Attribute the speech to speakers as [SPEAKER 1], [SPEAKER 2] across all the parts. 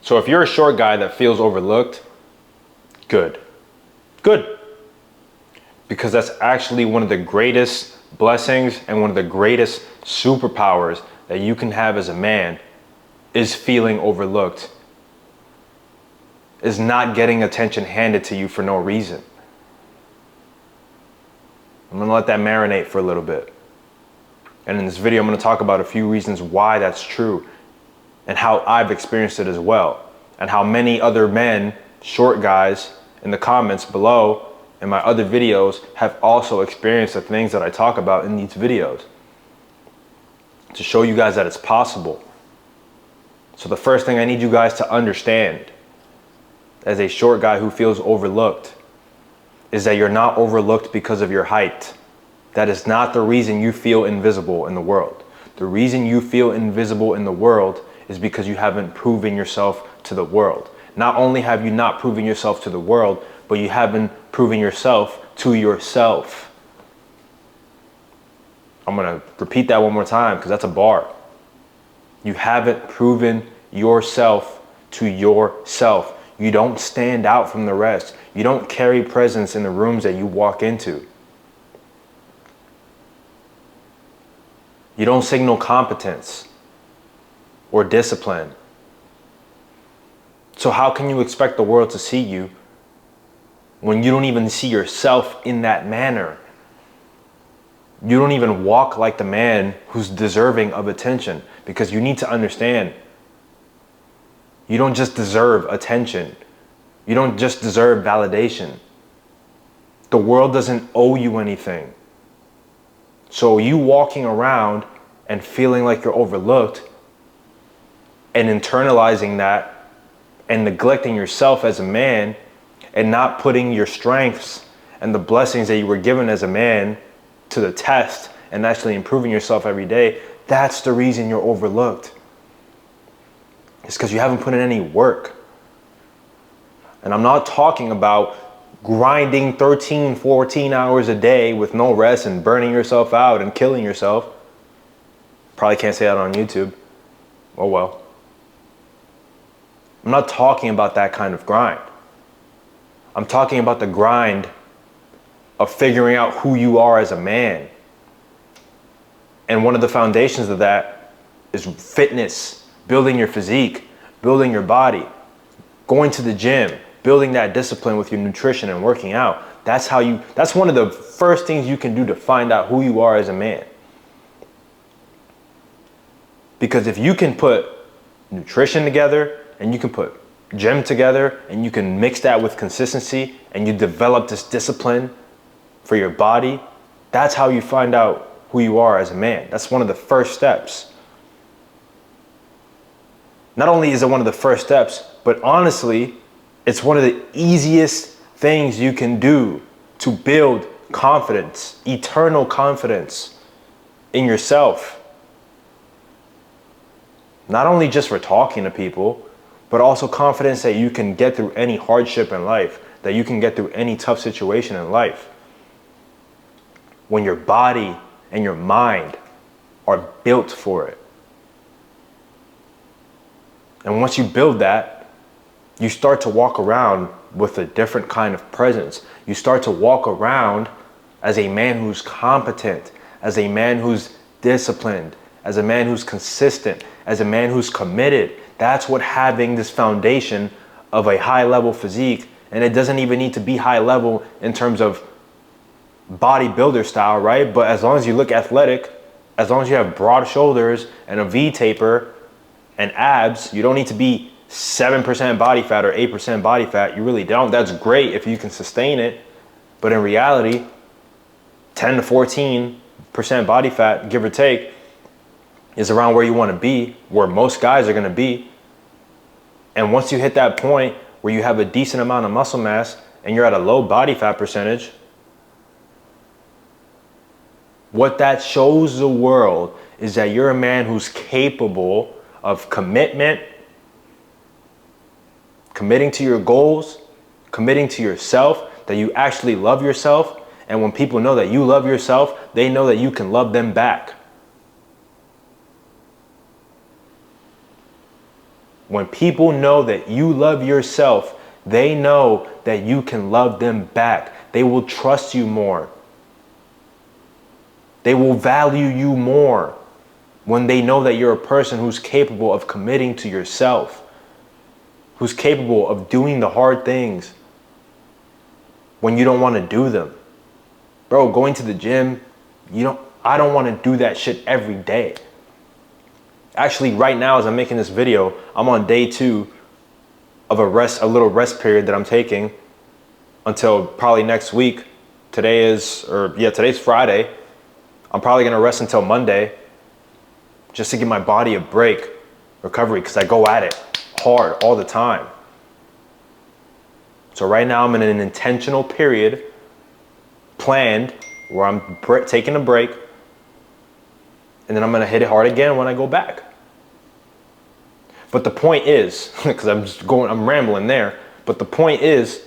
[SPEAKER 1] So if you're a short guy that feels overlooked, good. Good. Because that's actually one of the greatest blessings and one of the greatest superpowers that you can have as a man is feeling overlooked, is not getting attention handed to you for no reason. I'm gonna let that marinate for a little bit. And in this video, I'm gonna talk about a few reasons why that's true and how I've experienced it as well, and how many other men, short guys, in the comments below in my other videos have also experienced the things that I talk about in these videos to show you guys that it's possible. So the first thing I need you guys to understand as a short guy who feels overlooked is that you're not overlooked because of your height. That is not the reason you feel invisible in the world. The reason you feel invisible in the world is because you haven't proven yourself to the world. Not only have you not proven yourself to the world, but you haven't proven yourself to yourself. I'm gonna repeat that one more time because that's a bar. You haven't proven yourself to yourself. You don't stand out from the rest. You don't carry presence in the rooms that you walk into. You don't signal competence or discipline. So how can you expect the world to see you when you don't even see yourself in that manner? You don't even walk like the man who's deserving of attention, because you need to understand, you don't just deserve attention. You don't just deserve validation. The world doesn't owe you anything. So you walking around and feeling like you're overlooked and internalizing that and neglecting yourself as a man and not putting your strengths and the blessings that you were given as a man to the test and actually improving yourself every day, that's the reason you're overlooked. It's because you haven't put in any work. And I'm not talking about grinding 13, 14 hours a day with no rest and burning yourself out and killing yourself. Probably can't say that on YouTube. Oh well. I'm not talking about that kind of grind. I'm talking about the grind of figuring out who you are as a man. And one of the foundations of that is fitness, building your physique, building your body, going to the gym, building that discipline with your nutrition and working out. That's one of the first things you can do to find out who you are as a man. Because if you can put nutrition together and you can put gym together and you can mix that with consistency and you develop this discipline for your body, that's how you find out who you are as a man. That's one of the first steps. Not only is it one of the first steps, but honestly, it's one of the easiest things you can do to build confidence, eternal confidence in yourself. Not only just for talking to people, but also confidence that you can get through any hardship in life, that you can get through any tough situation in life. When your body and your mind are built for it. And once you build that, you start to walk around with a different kind of presence. You start to walk around as a man who's competent, as a man who's disciplined, as a man who's consistent, as a man who's committed. That's what having this foundation of a high level physique, and it doesn't even need to be high level in terms of bodybuilder style, right? But as long as you look athletic, as long as you have broad shoulders and a V taper and abs, you don't need to be 7% body fat or 8% body fat. You really don't. That's great if you can sustain it. But in reality, 10 to 14% body fat, give or take, is around where you want to be, where most guys are going to be. And once you hit that point where you have a decent amount of muscle mass and you're at a low body fat percentage, what that shows the world is that you're a man who's capable of commitment, committing to your goals, committing to yourself, that you actually love yourself. And when people know that you love yourself, they know that you can love them back. When people know that you love yourself, they know that you can love them back. They will trust you more. They will value you more when they know that you're a person who's capable of committing to yourself, who's capable of doing the hard things when you don't want to do them. Bro, going to the gym, I don't want to do that shit every day. Actually, right now, as I'm making this video, I'm on day 2 of a little rest period that I'm taking until probably next week. Today's Friday. I'm probably going to rest until Monday just to give my body a break, recovery, because I go at it hard all the time. So right now I'm in an intentional period, planned, where I'm taking a break, and then I'm going to hit it hard again when I go back. But the point is, because I'm rambling there, but the point is,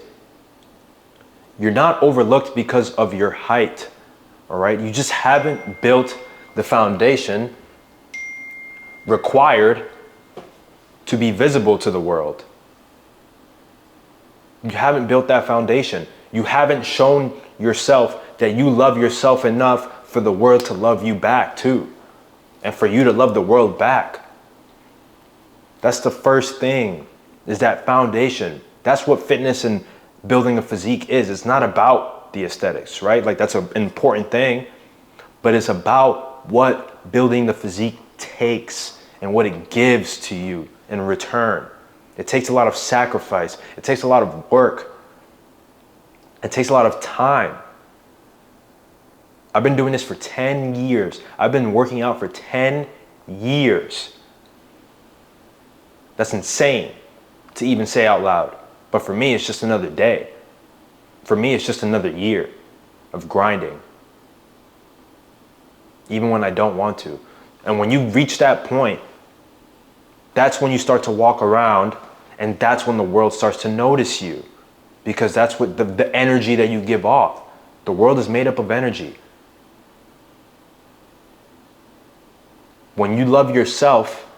[SPEAKER 1] you're not overlooked because of your height, all right? You just haven't built the foundation required to be visible to the world. You haven't built that foundation. You haven't shown yourself that you love yourself enough for the world to love you back too, and for you to love the world back. That's the first thing, is that foundation. That's what fitness and building a physique is. It's not about the aesthetics, right? Like, that's an important thing, but it's about what building the physique takes and what it gives to you in return. It takes a lot of sacrifice. It takes a lot of work. It takes a lot of time. I've been doing this for 10 years. I've been working out for 10 years. That's insane to even say out loud. But for me, it's just another day. For me, it's just another year of grinding, even when I don't want to. And when you reach that point, that's when you start to walk around, and that's when the world starts to notice you, because that's what the energy that you give off. The world is made up of energy. When you love yourself,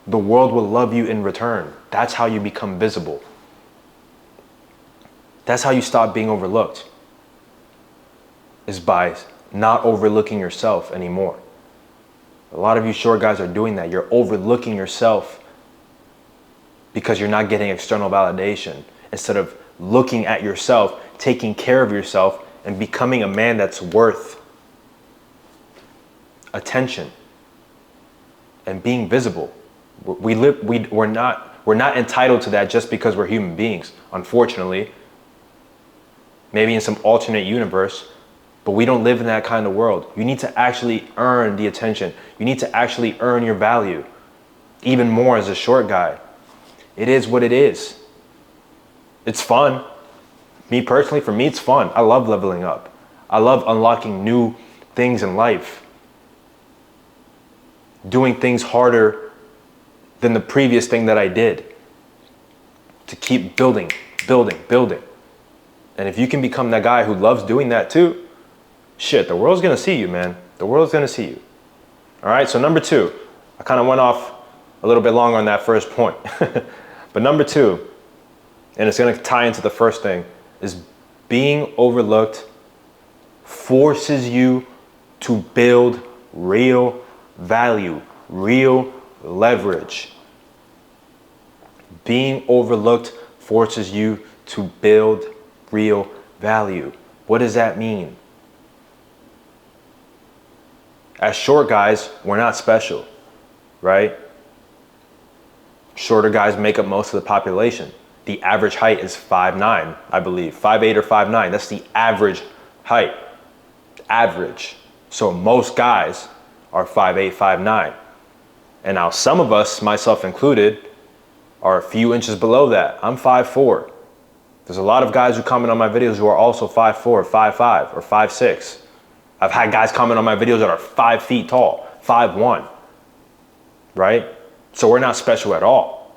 [SPEAKER 1] the world will love you in return. That's how you become visible. That's how you stop being overlooked, is by not overlooking yourself anymore. A lot of you short guys are doing that. You're overlooking yourself because you're not getting external validation. Instead of looking at yourself, taking care of yourself, and becoming a man that's worth attention and being visible. We're not entitled to that just because we're human beings, unfortunately. Maybe in some alternate universe, but we don't live in that kind of world. You need to actually earn the attention. You need to actually earn your value, even more as a short guy. It is what it is. It's fun. Me personally, for me, it's fun. I love leveling up. I love unlocking new things in life. Doing things harder than the previous thing that I did. To keep building, building, building. And if you can become that guy who loves doing that too, shit, the world's gonna see you, man. The world's gonna see you. All right, so number 2, I kind of went off a little bit long on that first point. But number 2, and it's gonna tie into the first thing, is being overlooked forces you to build real value, real leverage. Being overlooked forces you to build real value. What does that mean? As short guys, we're not special, right? Shorter guys make up most of the population. The average height is 5'9", I believe. 5'8" or 5'9". That's the average height. Average. So most guys are 5'8", 5'9". And now some of us, myself included, are a few inches below that. I'm 5'4". There's a lot of guys who comment on my videos who are also 5'4", 5'5", or 5'6". I've had guys comment on my videos that are 5 feet tall, 5'1", right? So we're not special at all.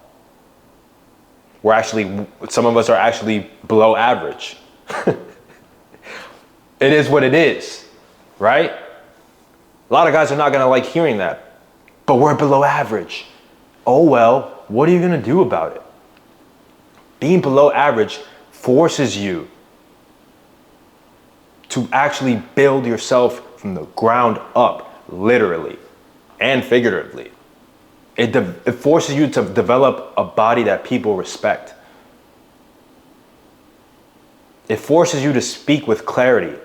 [SPEAKER 1] We're actually, some of us are actually below average. It is what it is, right? A lot of guys are not gonna like hearing that, but we're below average. Oh well, what are you gonna do about it? Being below average forces you to actually build yourself from the ground up, literally and figuratively. It forces you to develop a body that people respect. It forces you to speak with clarity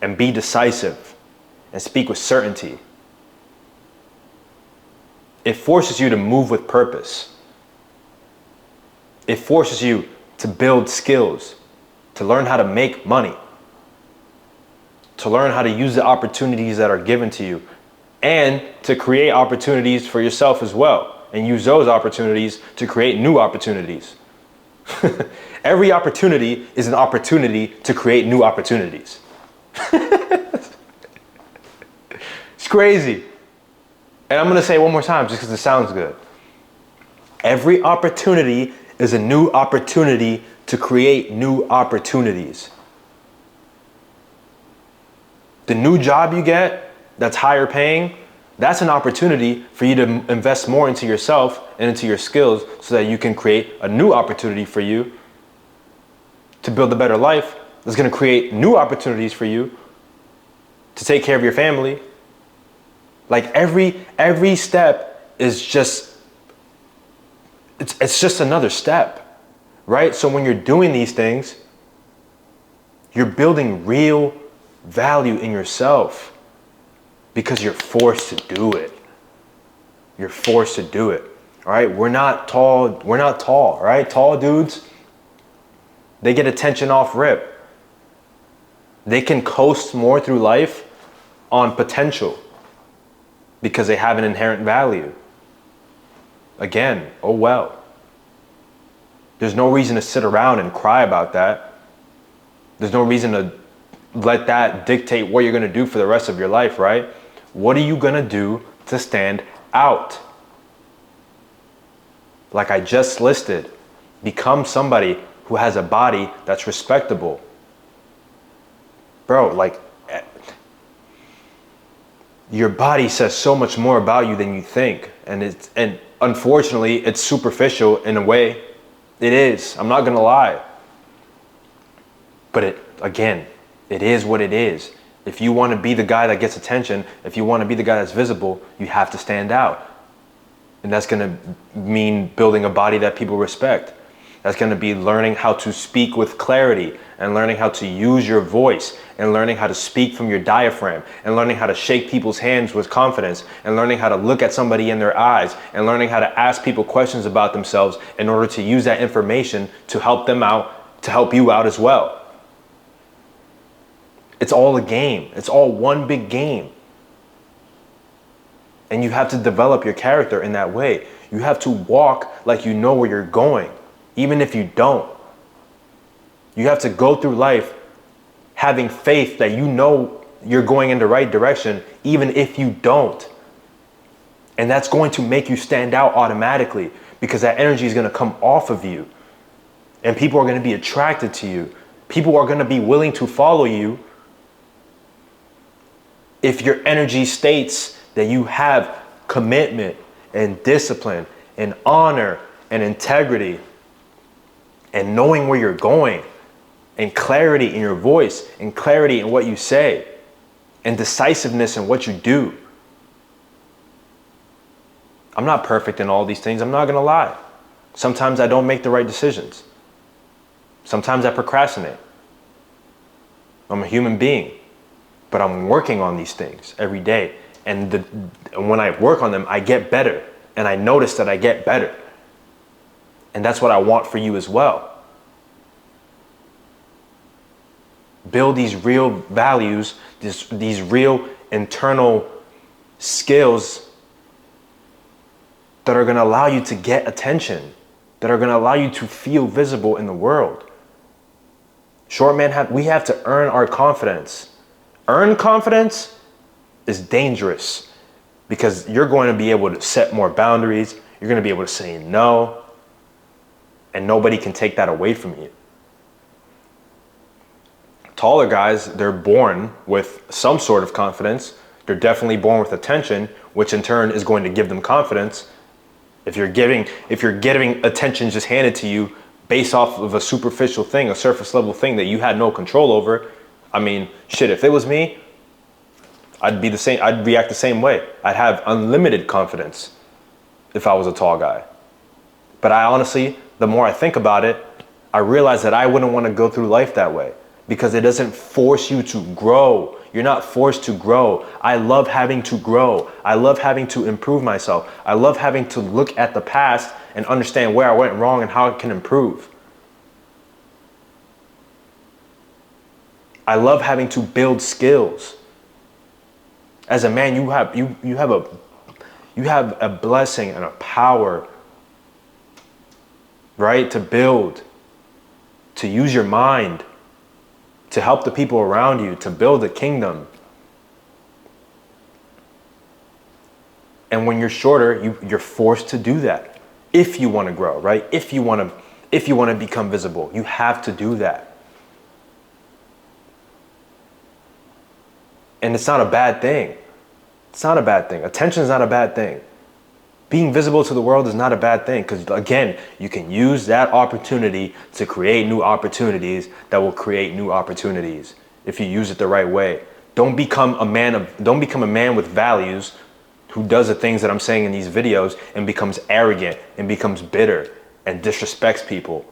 [SPEAKER 1] and be decisive and speak with certainty. It forces you to move with purpose. It forces you to build skills, to learn how to make money, to learn how to use the opportunities that are given to you, and to create opportunities for yourself as well, and use those opportunities to create new opportunities. Every opportunity is an opportunity to create new opportunities. It's crazy. And I'm gonna say it one more time just because it sounds good. Every opportunity is a new opportunity to create new opportunities. The new job you get that's higher paying, that's an opportunity for you to invest more into yourself and into your skills so that you can create a new opportunity for you to build a better life. That's going to create new opportunities for you to take care of your family. Like every step is just, it's just another step, right? So when you're doing these things, you're building real value in yourself because you're forced to do it. You're forced to do it. All right. We're not tall. All right. Tall dudes, they get attention off rip. They can coast more through life on potential because they have an inherent value. Again, oh well. There's no reason to sit around and cry about that. There's no reason to let that dictate what you're going to do for the rest of your life, right? What are you going to do to stand out? Like I just listed, become somebody who has a body that's respectable. Bro, like your body says so much more about you than you think. And unfortunately, it's superficial in a way. It is. I'm not going to lie. But it is what it is. If you want to be the guy that gets attention, if you want to be the guy that's visible, you have to stand out. And that's going to mean building a body that people respect. That's going to be learning how to speak with clarity and learning how to use your voice and learning how to speak from your diaphragm and learning how to shake people's hands with confidence and learning how to look at somebody in their eyes and learning how to ask people questions about themselves in order to use that information to help them out, to help you out as well. It's all a game. It's all one big game. And you have to develop your character in that way. You have to walk like you know where you're going, even if you don't. You have to go through life having faith that you know you're going in the right direction, even if you don't. And that's going to make you stand out automatically because that energy is going to come off of you. And people are going to be attracted to you. People are going to be willing to follow you if your energy states that you have commitment and discipline and honor and integrity and knowing where you're going and clarity in your voice and clarity in what you say and decisiveness in what you do. I'm not perfect in all these things. I'm not going to lie. Sometimes I don't make the right decisions. Sometimes I procrastinate. I'm a human being. But I'm working on these things every day. And when I work on them, I get better. And I notice that I get better. And that's what I want for you as well. Build these real values, these real internal skills that are going to allow you to get attention, that are going to allow you to feel visible in the world. Short man, we have to earn our confidence. Earn confidence is dangerous because you're going to be able to set more boundaries. You're going to be able to say no, and nobody can take that away from you. Taller guys, they're born with some sort of confidence. They're definitely born with attention, which in turn is going to give them confidence. If you're getting attention just handed to you based off of a superficial thing, a surface level thing that you had no control over, I mean, shit, if it was me, I'd react the same way. I'd have unlimited confidence if I was a tall guy. But I honestly, the more I think about it, I realize that I wouldn't want to go through life that way because it doesn't force you to grow. You're not forced to grow. I love having to grow. I love having to improve myself. I love having to look at the past and understand where I went wrong and how I can improve. I love having to build skills. As a man, you have a blessing and a power, right? To build, to use your mind, to help the people around you, to build a kingdom. And when you're shorter, you're forced to do that. If you want to grow, right? If you want to become visible, you have to do that. And it's not a bad thing. It's not a bad thing. Attention is not a bad thing. Being visible to the world is not a bad thing because, again, you can use that opportunity to create new opportunities that will create new opportunities if you use it the right way. Don't become a man with values who does the things that I'm saying in these videos and becomes arrogant and becomes bitter and disrespects people.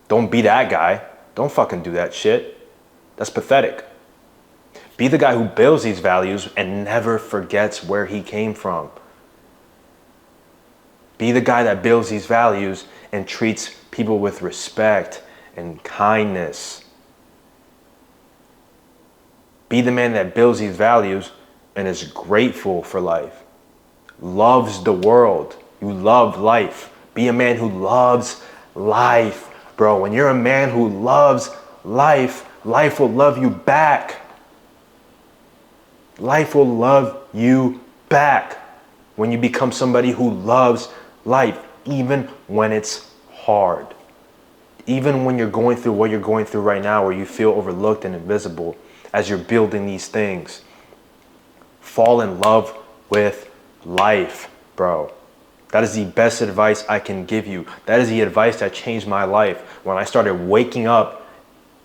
[SPEAKER 1] Don't be that guy. Don't fucking do that shit. That's pathetic. Be the guy who builds these values and never forgets where he came from. Be the guy that builds these values and treats people with respect and kindness. Be the man that builds these values and is grateful for life. Loves the world. You love life. Be a man who loves life. Bro, when you're a man who loves life, life will love you back. Life will love you back when you become somebody who loves life, even when it's hard. Even when you're going through what you're going through right now, where you feel overlooked and invisible as you're building these things. Fall in love with life, bro. That is the best advice I can give you. That is the advice that changed my life when I started waking up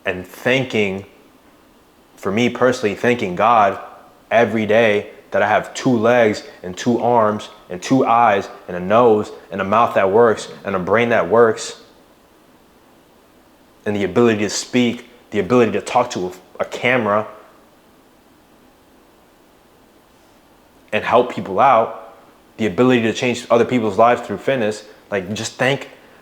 [SPEAKER 1] and thanking, for me personally, thanking God every day that I have 2 legs and 2 arms and 2 eyes and a nose and a mouth that works and a brain that works and the ability to speak, the ability to talk to a camera and help people out, the ability to change other people's lives through fitness. Like, just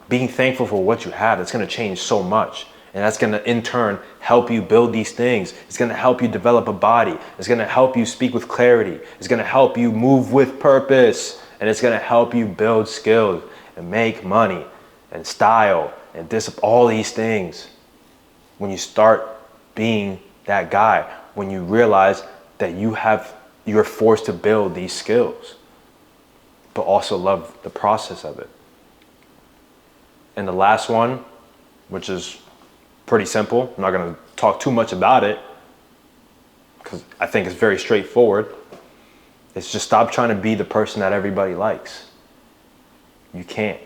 [SPEAKER 1] being thankful for what you have. It's going to change so much. And that's going to, in turn, help you build these things. It's going to help you develop a body. It's going to help you speak with clarity. It's going to help you move with purpose. And it's going to help you build skills and make money and style and discipline, all these things. When you start being that guy, when you realize that you're forced to build these skills, but also love the process of it. And the last one, which is pretty simple. I'm not going to talk too much about it because I think it's very straightforward. It's just stop trying to be the person that everybody likes. You can't.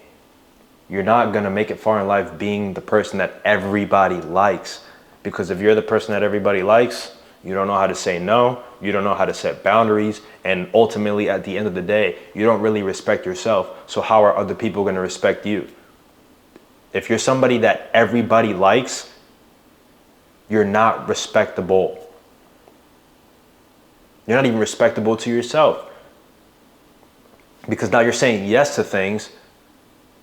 [SPEAKER 1] You're not going to make it far in life being the person that everybody likes, because if you're the person that everybody likes, you don't know how to say no, you don't know how to set boundaries, and ultimately at the end of the day, you don't really respect yourself. So how are other people going to respect you? If you're somebody that everybody likes, you're not respectable. You're not even respectable to yourself. Because now you're saying yes to things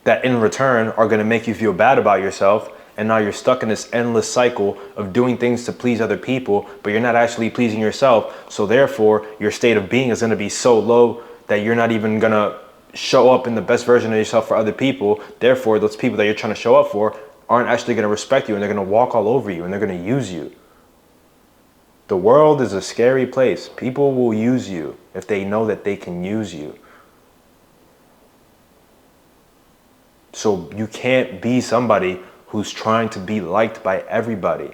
[SPEAKER 1] that in return are going to make you feel bad about yourself. And now you're stuck in this endless cycle of doing things to please other people, but you're not actually pleasing yourself. So therefore, your state of being is going to be so low that you're not even going to show up in the best version of yourself for other people. Therefore, those people that you're trying to show up for aren't actually going to respect you, and they're going to walk all over you, and they're going to use you. The world is a scary place. People will use you if they know that they can use you. So you can't be somebody who's trying to be liked by everybody.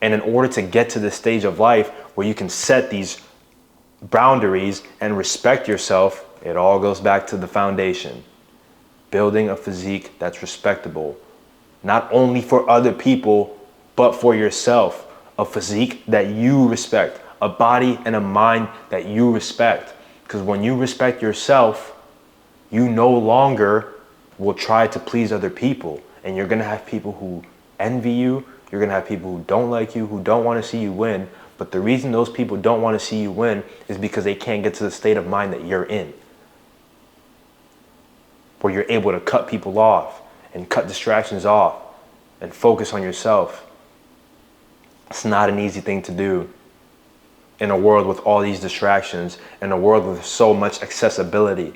[SPEAKER 1] And in order to get to this stage of life where you can set these boundaries and respect yourself, it all goes back to the foundation. building a physique that's respectable, not only for other people, but for yourself. A physique that you respect, a body and a mind that you respect. Because when you respect yourself, you no longer will try to please other people. And you're gonna have people who envy you, you're gonna have people who don't like you, who don't wanna see you win. But the reason those people don't wanna see you win is because they can't get to the state of mind that you're in, where you're able to cut people off and cut distractions off and focus on yourself. It's not an easy thing to do in a world with all these distractions, in a world with so much accessibility,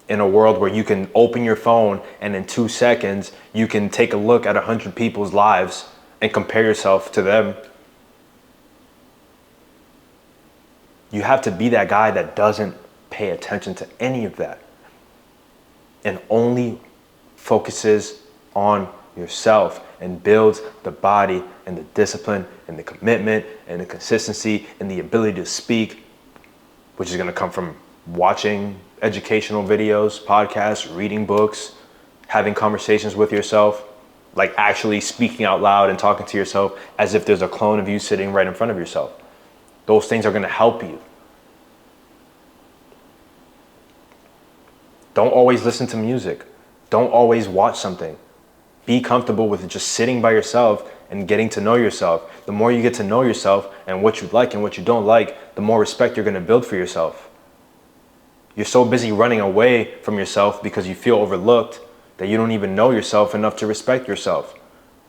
[SPEAKER 1] in a world where you can open your phone and in 2 seconds you can take a look at 100 people's lives and compare yourself to them. You have to be that guy that doesn't pay attention to any of that and only focuses on yourself and builds the body and the discipline and the commitment and the consistency and the ability to speak, which is going to come from watching educational videos, podcasts, reading books, having conversations with yourself, like actually speaking out loud and talking to yourself as if there's a clone of you sitting right in front of yourself. Those things are going to help you. Don't always listen to music. Don't always watch something. Be comfortable with just sitting by yourself and getting to know yourself. The more you get to know yourself and what you like and what you don't like, the more respect you're going to build for yourself. You're so busy running away from yourself because you feel overlooked that you don't even know yourself enough to respect yourself.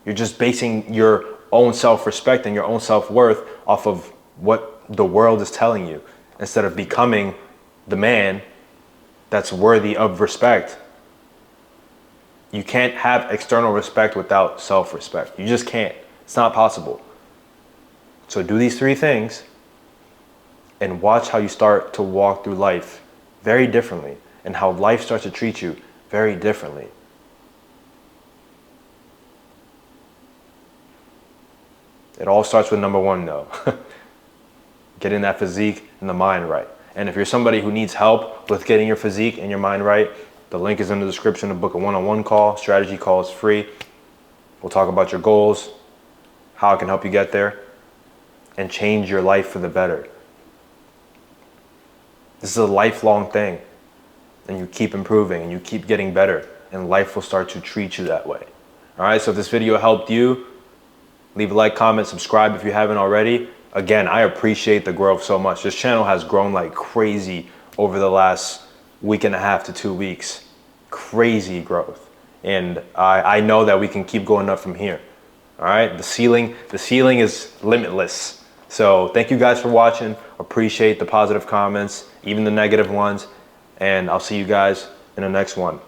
[SPEAKER 1] You're just basing your own self-respect and your own self-worth off of what the world is telling you, instead of becoming the man that's worthy of respect. You can't have external respect without self-respect. You just can't. It's not possible. So do these 3 things and watch how you start to walk through life very differently, and how life starts to treat you very differently. It all starts with number 1 though. Getting that physique and the mind right. And if you're somebody who needs help with getting your physique and your mind right, the link is in the description to book a one-on-one call. Strategy call is free. We'll talk about your goals, how it can help you get there, and change your life for the better. This is a lifelong thing, and you keep improving and you keep getting better, and life will start to treat you that way. All right, so if this video helped you, leave a like, comment, subscribe if you haven't already. Again, I appreciate the growth so much. This channel has grown like crazy over the last week and a half to 2 weeks. Crazy growth. And I know that we can keep going up from here. All right, the ceiling is limitless. So thank you guys for watching. Appreciate the positive comments, even the negative ones. And I'll see you guys in the next one.